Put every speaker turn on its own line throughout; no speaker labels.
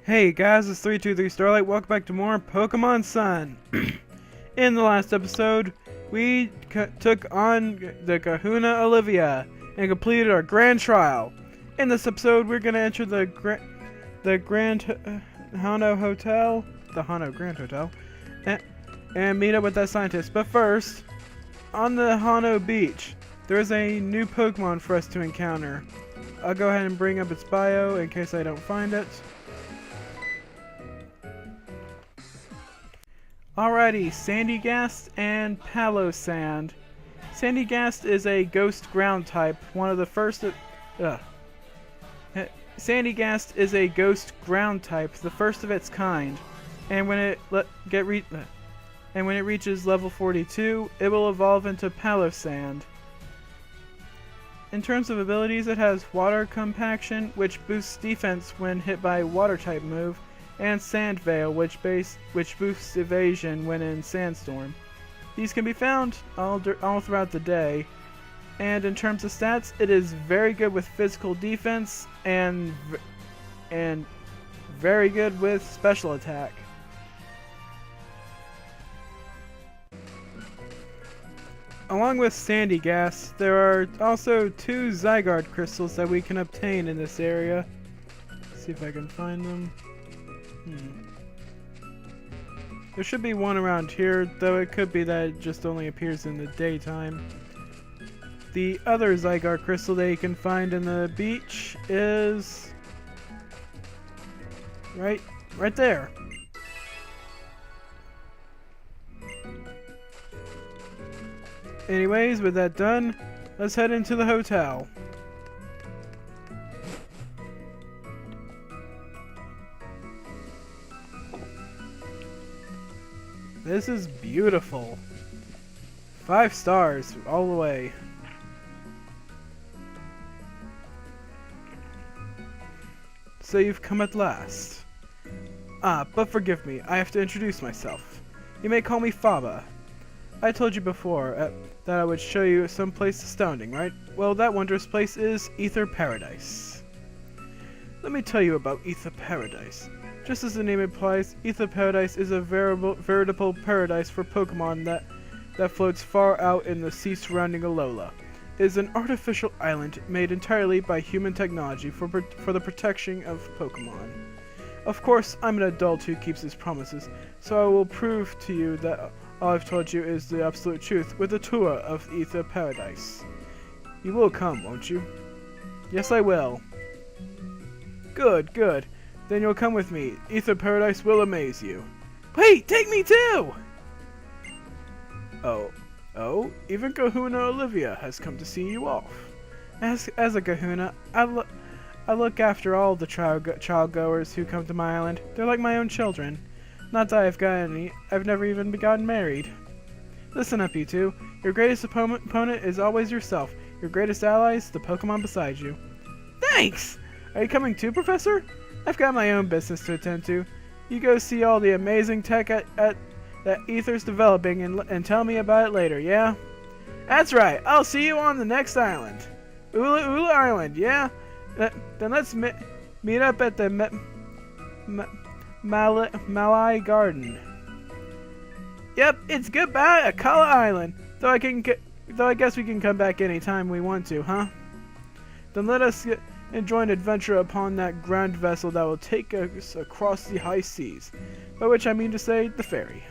Hey guys, it's 323 Starlight. Welcome back to more Pokemon Sun. In the last episode, we took on the Kahuna Olivia and completed our grand trial. In this episode, we're going to enter the Grand Hano Hotel, the Hano Grand Hotel, and meet up with that scientist. But first, on the Hano Beach, there is a new Pokemon for us to encounter. I'll go ahead and bring up its bio in case I don't find it. Alrighty, Sandygast and Palosand. Sandygast is a ghost ground type, one of the first Sandygast is a ghost ground type, the first of its kind, and when it reaches level 42, it will evolve into Palosand. In terms of abilities, it has Water Compaction, which boosts defense when hit by a water type move, and Sand Veil, which boosts evasion when in Sandstorm. These can be found all throughout the day, and in terms of stats, it is very good with physical defense and very good with special attack. Along with Sandygast, there are also 2 Zygarde crystals that we can obtain in this area. Let's see if I can find them. There should be one around here, though it could be that it just only appears in the daytime. The other Zygarde crystal that you can find in the beach is right there. Anyways, with that done, let's head into the hotel. This is beautiful. 5 stars all the way. So you've come at last. But forgive me, I have to introduce myself. You may call me Faba. I told you before that I would show you some place astounding, right? Well, that wondrous place is Aether Paradise. Let me tell you about Aether Paradise. Just as the name implies, Aether Paradise is a veritable paradise for Pokemon that floats far out in the sea surrounding Alola. It is an artificial island made entirely by human technology for the protection of Pokemon. Of course, I'm an adult who keeps his promises, so I will prove to you that all I've told you is the absolute truth with a tour of Aether Paradise. You will come, won't you? Yes, I will. Good, good. Then you'll come with me. Aether Paradise will amaze you. Wait, take me too! Oh, even Kahuna Olivia has come to see you off. As a Kahuna, I look after all the child goers who come to my island. They're like my own children. Not that I've got any. I've never even gotten married. Listen up, you two. Your greatest opponent is always yourself. Your greatest ally is the Pokemon beside you. Thanks! Are you coming too, Professor? I've got my own business to attend to. You go see all the amazing tech that Aether's developing and tell me about it later, yeah? That's right. I'll see you on the next island. Ula Island, yeah? Then let's meet up at the Malai Garden. Yep, it's goodbye, Akala Island. Though I guess we can come back anytime we want to, huh? Then let us enjoy an adventure upon that ground vessel that will take us across the high seas. By which I mean to say, the ferry.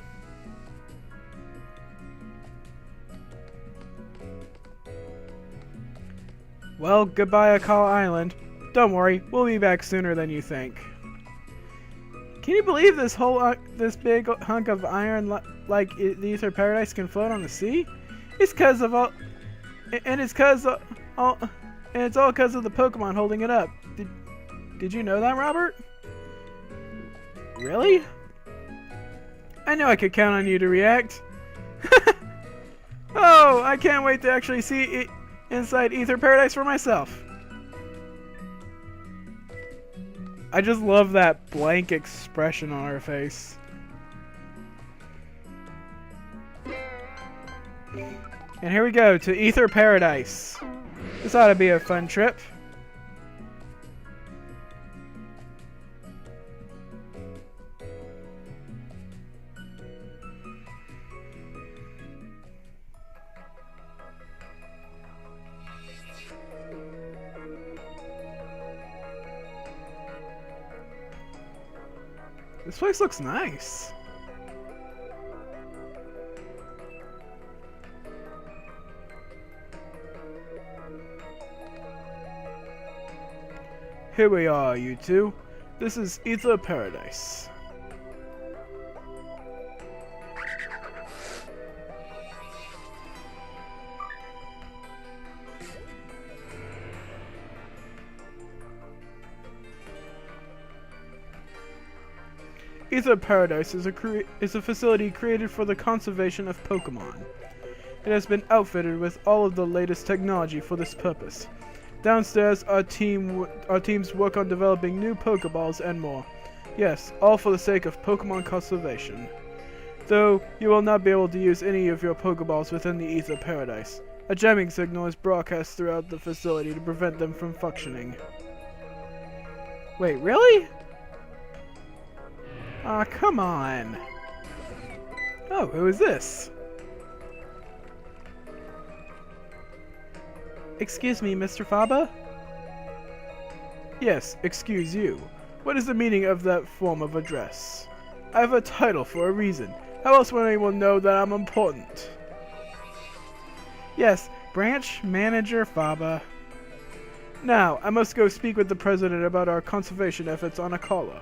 Well, goodbye, Akala Island. Don't worry, we'll be back sooner than you think. Can you believe this big hunk of iron like the Aether Paradise can float on the sea? It's because of all, and it's all because of the Pokemon holding it up. Did you know that, Robert? Really? I knew I could count on you to react. Oh, I can't wait to actually see inside Aether Paradise for myself. I just love that blank expression on her face. And here we go to Aether Paradise. This ought to be a fun trip. This place looks nice. Here we are, you two. This is Aether Paradise. Aether Paradise is a facility created for the conservation of Pokemon. It has been outfitted with all of the latest technology for this purpose. Downstairs, our teams work on developing new Pokeballs and more. Yes, all for the sake of Pokemon conservation. Though, you will not be able to use any of your Pokeballs within the Aether Paradise. A jamming signal is broadcast throughout the facility to prevent them from functioning. Wait, really? Aw, come on. Oh, who is this? Excuse me, Mr. Faba? Yes, excuse you. What is the meaning of that form of address? I have a title for a reason. How else would anyone know that I'm important? Yes, Branch Manager Faba. Now, I must go speak with the President about our conservation efforts on Akala.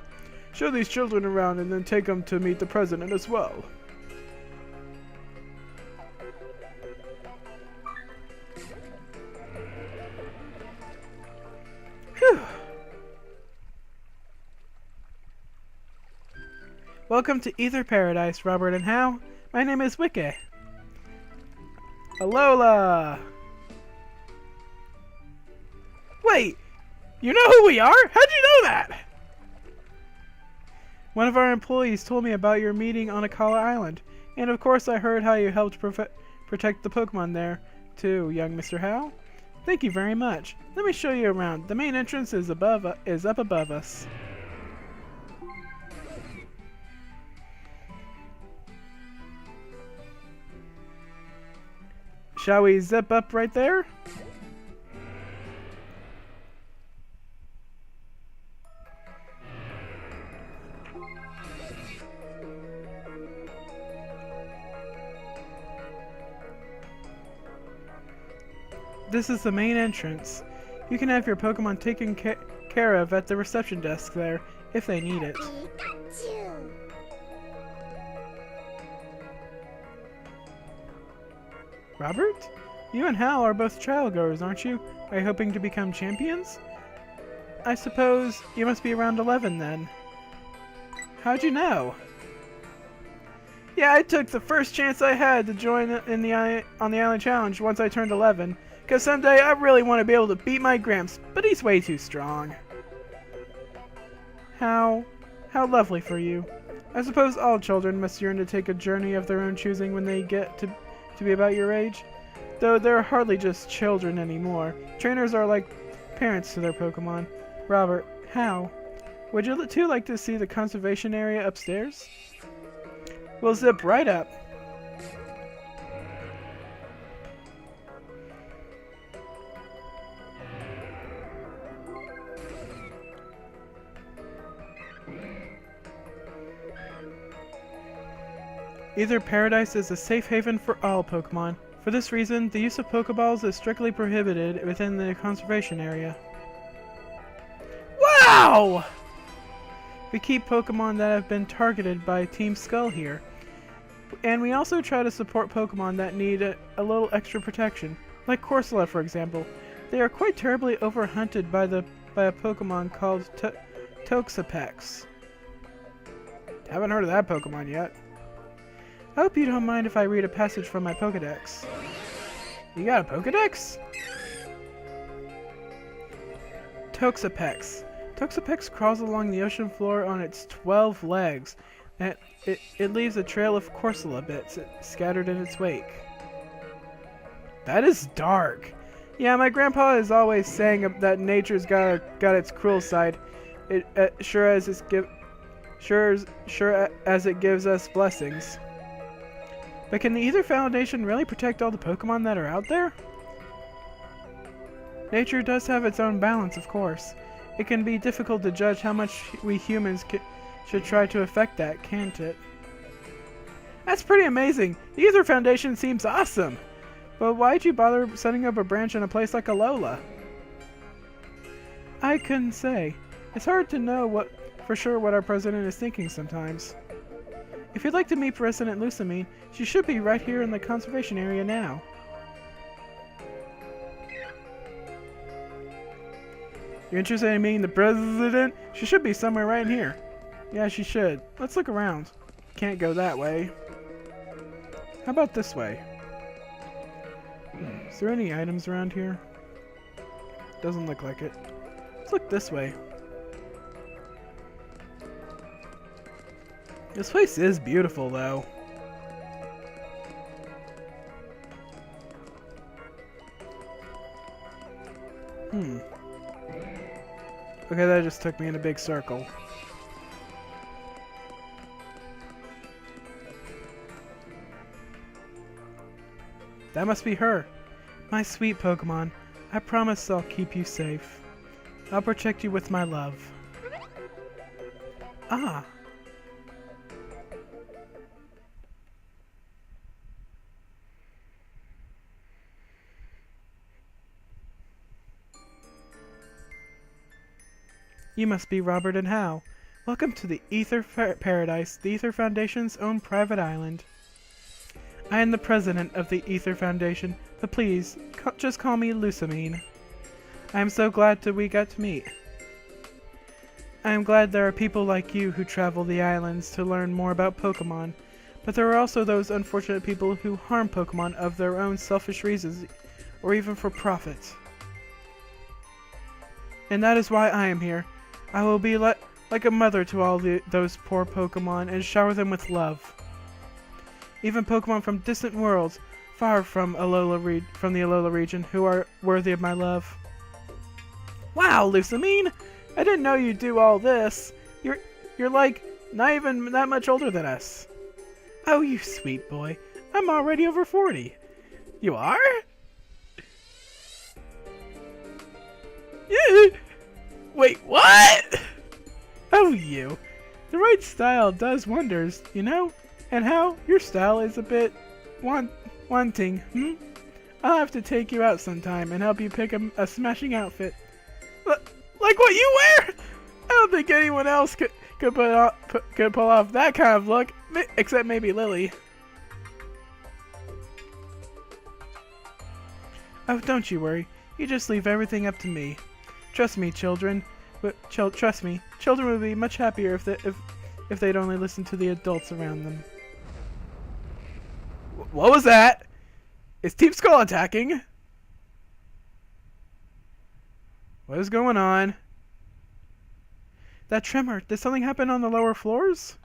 Show these children around and then take them to meet the President as well. Whew. Welcome to Aether Paradise, Robert and Hal. My name is Wicke. Alola! Wait! You know who we are? How'd you know that? One of our employees told me about your meeting on Akala Island. And of course I heard how you helped protect the Pokemon there, too, young Mr. Hal. Thank you very much. Let me show you around. The main entrance is up above us. Shall we zip up right there? This is the main entrance. You can have your Pokemon taken care of at the reception desk there, if they need it. Robert? You and Hal are both trial goers, aren't you? Are you hoping to become champions? I suppose you must be around 11 then. How'd you know? Yeah, I took the first chance I had to join on the Island Challenge once I turned 11. Because someday I really want to be able to beat my Gramps, but he's way too strong. How lovely for you. I suppose all children must yearn to take a journey of their own choosing when they get to be about your age. Though they're hardly just children anymore. Trainers are like parents to their Pokemon. Robert, Hal, would you two like to see the conservation area upstairs? We'll zip right up. Aether Paradise is a safe haven for all Pokemon. For this reason, the use of Pokeballs is strictly prohibited within the conservation area. Wow! We keep Pokemon that have been targeted by Team Skull here. And we also try to support Pokemon that need a little extra protection. Like Corsola, for example. They are quite terribly overhunted by a Pokemon called Toxapex. Haven't heard of that Pokemon yet. I hope you don't mind if I read a passage from my Pokedex. You got a Pokedex? Toxapex. Toxapex crawls along the ocean floor on its 12 legs, and it leaves a trail of Corsola bits scattered in its wake. That is dark. Yeah, my grandpa is always saying that nature's got its cruel side. Sure as it gives us blessings. But can the Aether Foundation really protect all the Pokemon that are out there? Nature does have its own balance, of course. It can be difficult to judge how much we humans should try to affect that, can't it? That's pretty amazing. The Aether Foundation seems awesome. But why'd you bother setting up a branch in a place like Alola? I couldn't say. It's hard to know for sure what our president is thinking sometimes. If you'd like to meet President Lusamine, she should be right here in the conservation area now. You're interested in meeting the president? She should be somewhere right in here. Yeah, she should. Let's look around. Can't go that way. How about this way? Is there any items around here? Doesn't look like it. Let's look this way. This place is beautiful, though. Okay, that just took me in a big circle. That must be her. My sweet Pokemon, I promise I'll keep you safe. I'll protect you with my love. Ah. You must be Robert and Hal. Welcome to the Aether Paradise, the Aether Foundation's own private island. I am the president of the Aether Foundation, but please, just call me Lusamine. I am so glad that we got to meet. I am glad there are people like you who travel the islands to learn more about Pokemon, but there are also those unfortunate people who harm Pokemon of their own selfish reasons, or even for profit. And that is why I am here. I will be like a mother to all those poor Pokemon and shower them with love. Even Pokemon from distant worlds, far from the Alola region, who are worthy of my love. Wow, Lusamine! I didn't know you'd do all this. You're like not even that much older than us. Oh, you sweet boy. I'm already over 40. You are? Yeah. Wait, what? Oh, you. The right style does wonders, you know? And how your style is a bit wanting, I'll have to take you out sometime and help you pick a smashing outfit. Like what you wear? I don't think anyone else could pull off that kind of look, except maybe Lily. Oh, don't you worry. You just leave everything up to me. Trust me, children. Trust me, children would be much happier if they'd only listen to the adults around them. What was that? Is Team Skull attacking? What is going on? That tremor, did something happen on the lower floors?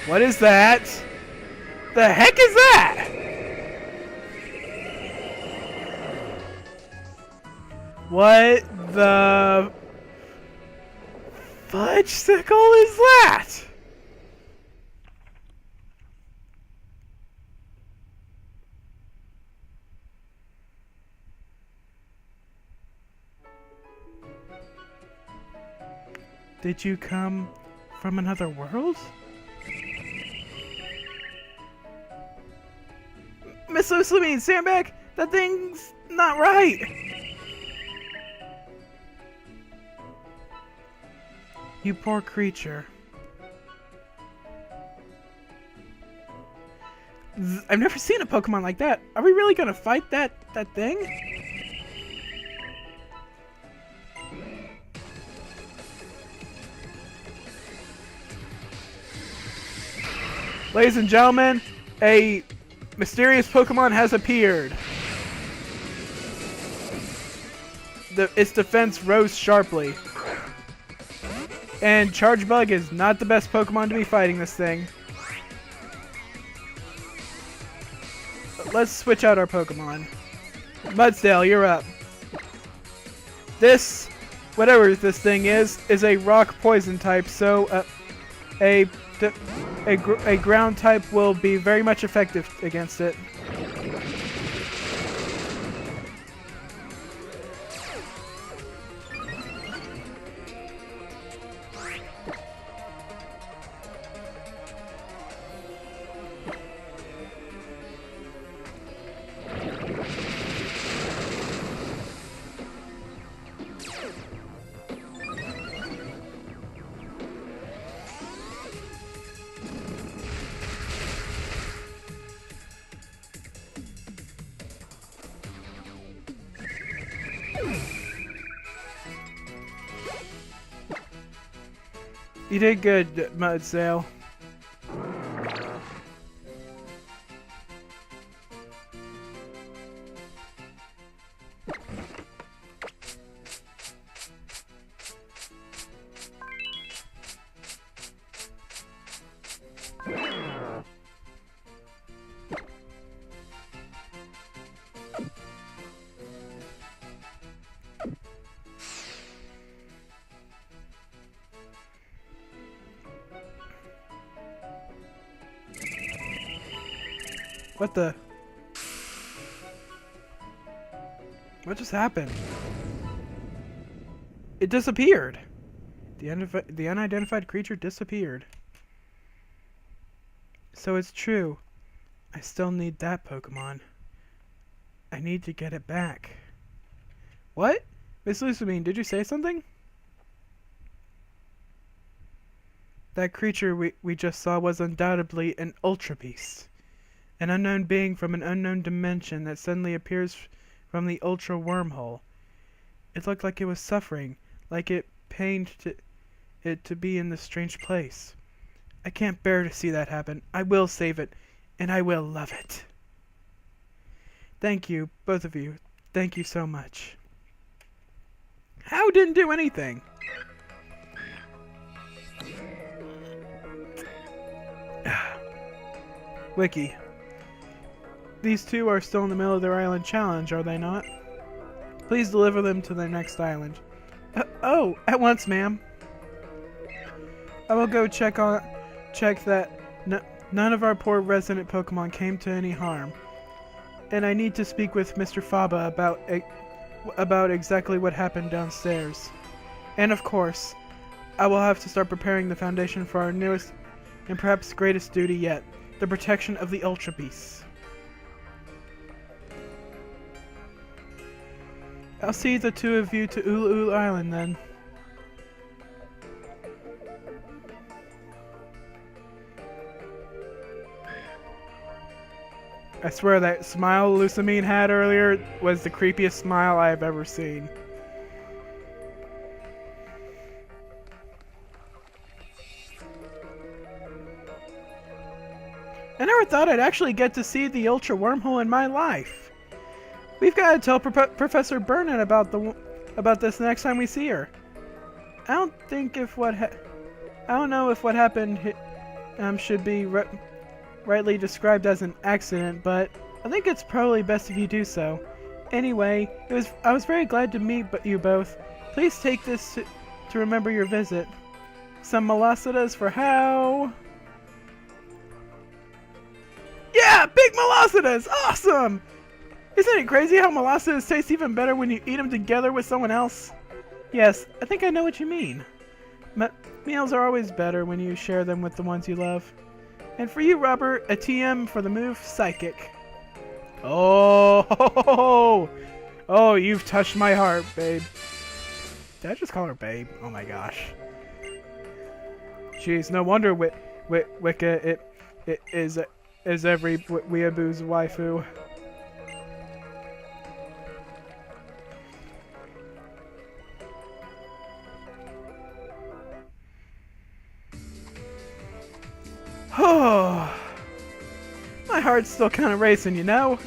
What is that? The heck is that? What the fudge sickle is that? Did you come from another world? Miss Lusamine, stand back! That thing's not right! You poor creature. I've never seen a Pokemon like that. Are we really gonna fight that thing? Ladies and gentlemen, a mysterious Pokemon has appeared. Its defense rose sharply. And Chargebug is not the best Pokemon to be fighting this thing. Let's switch out our Pokemon. Mudsdale, you're up. This, whatever this thing is a rock poison type, so a ground type will be very much effective against it. You did good, Mudsail. What the? What just happened? It disappeared. The unidentified creature disappeared. So it's true. I still need that Pokemon. I need to get it back. What? Miss Lucamine, did you say something? That creature we just saw was undoubtedly an Ultra Beast. An unknown being from an unknown dimension that suddenly appears from the Ultra Wormhole. It looked like it was suffering, like it pained it to be in this strange place. I can't bear to see that happen. I will save it, and I will love it. Thank you, both of you. Thank you so much. How didn't do anything? Wiki. These two are still in the middle of their island challenge, are they not? Please deliver them to their next island. Oh, at once, ma'am. I will go check that none of our poor resident Pokemon came to any harm. And I need to speak with Mr. Faba about exactly what happened downstairs. And of course, I will have to start preparing the foundation for our newest and perhaps greatest duty yet, the protection of the Ultra Beasts. I'll see the two of you to Ulu Island then. I swear that smile Lucamine had earlier was the creepiest smile I have ever seen. I never thought I'd actually get to see the Ultra Wormhole in my life. We've got to tell Professor Burnett about this next time we see her. I don't know if what happened should be rightly described as an accident, but I think it's probably best if you do so. Anyway, I was very glad to meet you both. Please take this to remember your visit. Some Melocidas for how? Yeah, big Melocidas! Awesome! Isn't it crazy how Melocidas taste even better when you eat them together with someone else? Yes, I think I know what you mean. Meals are always better when you share them with the ones you love. And for you, Robert, a TM for the move Psychic. Oh, oh, you've touched my heart, babe. Did I just call her babe? Oh my gosh. Jeez, no wonder Wicca it is every weeaboo's waifu. Oh, my heart's still kind of racing, you know?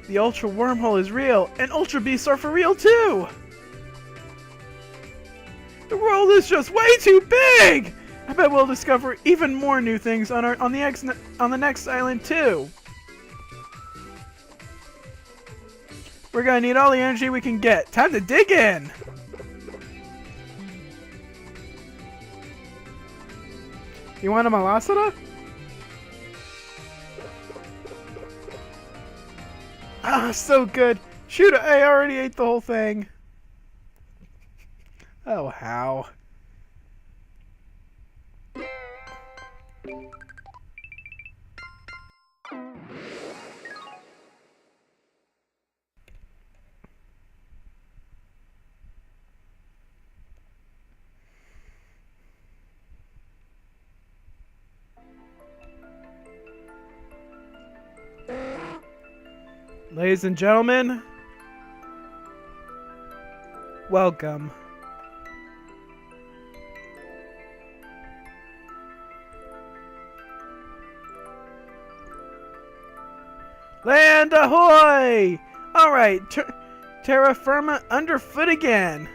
The Ultra Wormhole is real, and Ultra Beasts are for real too! The world is just way too big! I bet we'll discover even more new things on the next island too! We're gonna need all the energy we can get. Time to dig in! You want a Melocida? Ah, so good. Shoot, I already ate the whole thing. Oh, how? Ladies and gentlemen, welcome. Land ahoy! Alright, terra firma underfoot again.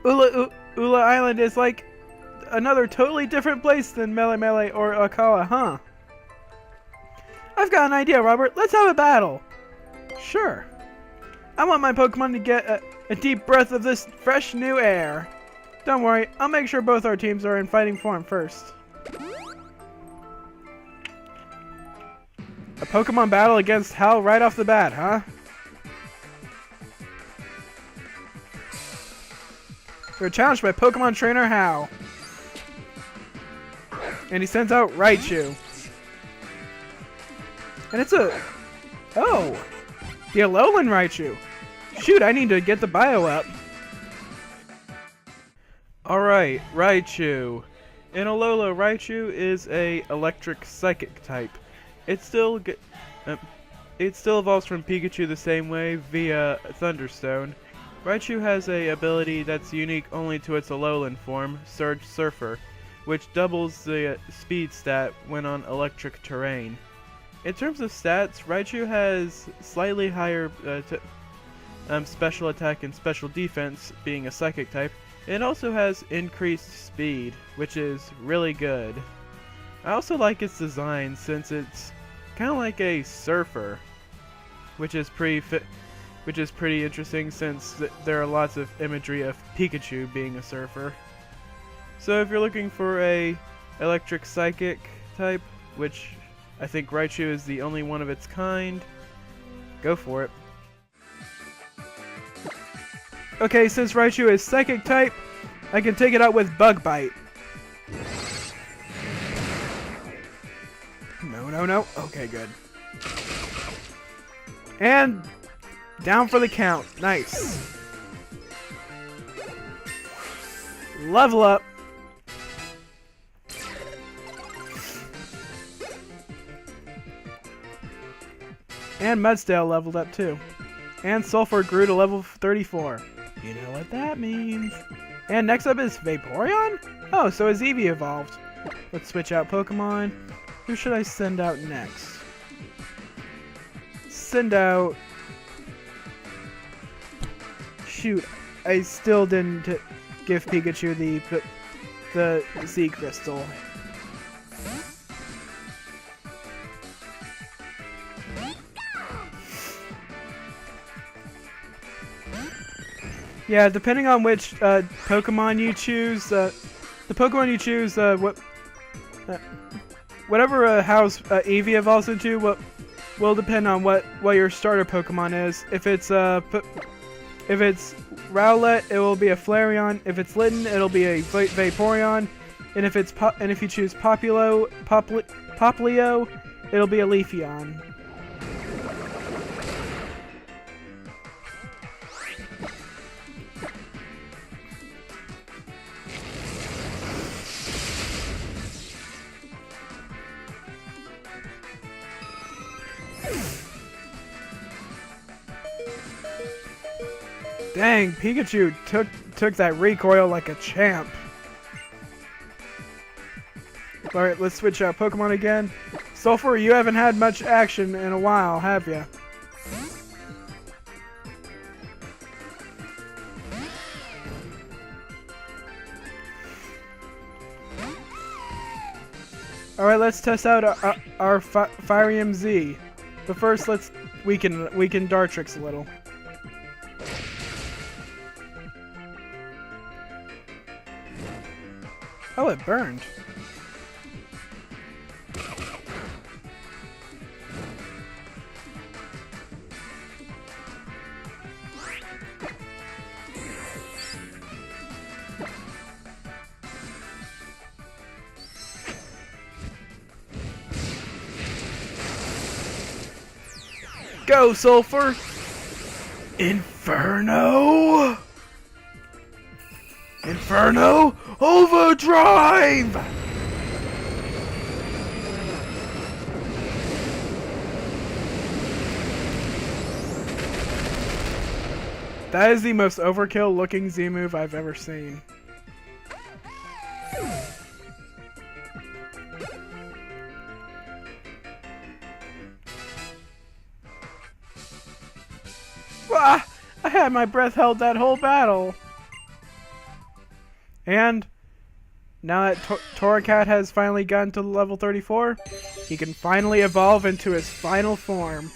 Ula Island is like another totally different place than Mele Mele or Akawa, huh? I've got an idea, Robert. Let's have a battle. Sure. I want my Pokemon to get a deep breath of this fresh new air. Don't worry, I'll make sure both our teams are in fighting form first. A Pokemon battle against Hal right off the bat, huh? You're challenged by Pokemon Trainer Hal. And he sends out Raichu. And it's a... Oh! The Alolan Raichu. Shoot, I need to get the bio up. Alright, Raichu. In Alola, Raichu is a electric psychic type. It still evolves from Pikachu the same way via Thunderstone. Raichu has a ability that's unique only to its Alolan form, Surge Surfer, which doubles the speed stat when on electric terrain. In terms of stats, Raichu has slightly higher special attack and special defense, being a psychic type. It also has increased speed, which is really good. I also like its design since it's kind of like a surfer, which is pretty interesting since there are lots of imagery of Pikachu being a surfer. So if you're looking for a electric psychic type, which I think Raichu is the only one of its kind, go for it. Okay, since Raichu is psychic type, I can take it out with Bug Bite. No. Okay, good. And down for the count. Nice. Level up. And Mudstale leveled up too. And Sulfur grew to level 34. You know what that means. And next up is Vaporeon? Oh, so is Eevee evolved. Let's switch out Pokemon. Who should I send out next? Send out... Shoot, I still didn't give Pikachu the Z Crystal. Yeah, depending on which Pokemon you choose, whatever house Eevee evolves into, will depend on what your starter Pokemon is. If it's Rowlet, it will be a Flareon. If it's Litten, it'll be a Vaporeon. And if you choose Poplio, it'll be a Leafeon. Dang, Pikachu took that recoil like a champ. Alright, let's switch out Pokemon again. Sulfur, you haven't had much action in a while, have ya? Alright, let's test out our Firium Z. But first, let's weaken Dartrix a little. Oh, it burned. Go, Sulfur! Inferno! Inferno Overdrive! That is the most overkill looking Z move I've ever seen. Ah, I had my breath held that whole battle. And now that Torracat has finally gotten to level 34, he can finally evolve into his final form.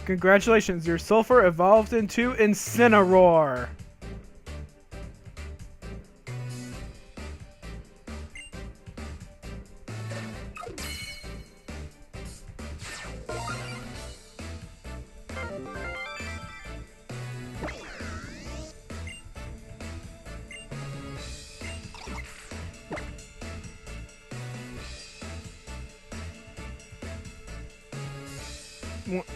Congratulations, your Sulfur evolved into Incineroar.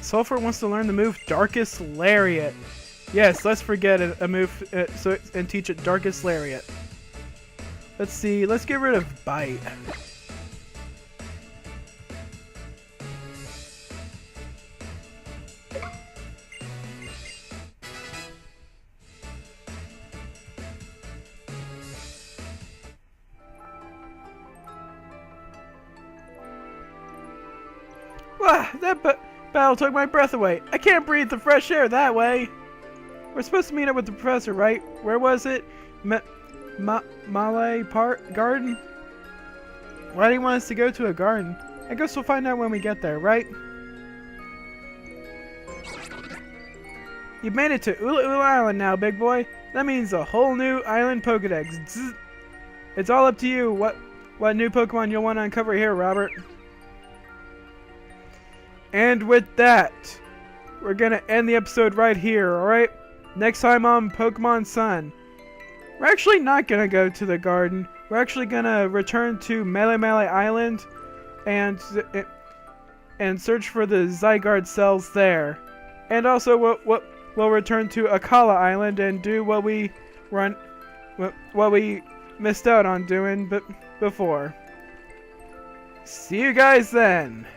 Sulfur wants to learn the move Darkest Lariat. Yes, let's forget a move and teach it Darkest Lariat. Let's see, let's get rid of Bite. Wow, that battle took my breath away. I can't breathe the fresh air that way. We're supposed to meet up with the professor, right? Where was it? Malay Garden? Why do you want us to go to a garden? I guess we'll find out when we get there, right? You've made it to Ula Ula Island now, big boy. That means a whole new island Pokedex. Zzz. It's all up to you what new Pokemon you'll want to uncover here, Robert. And with that, we're gonna end the episode right here, alright? Next time on Pokemon Sun, we're actually not gonna go to the garden. We're actually gonna return to Melee Island and search for the Zygarde cells there. And also we'll return to Akala Island and do what we missed out on doing before. See you guys then!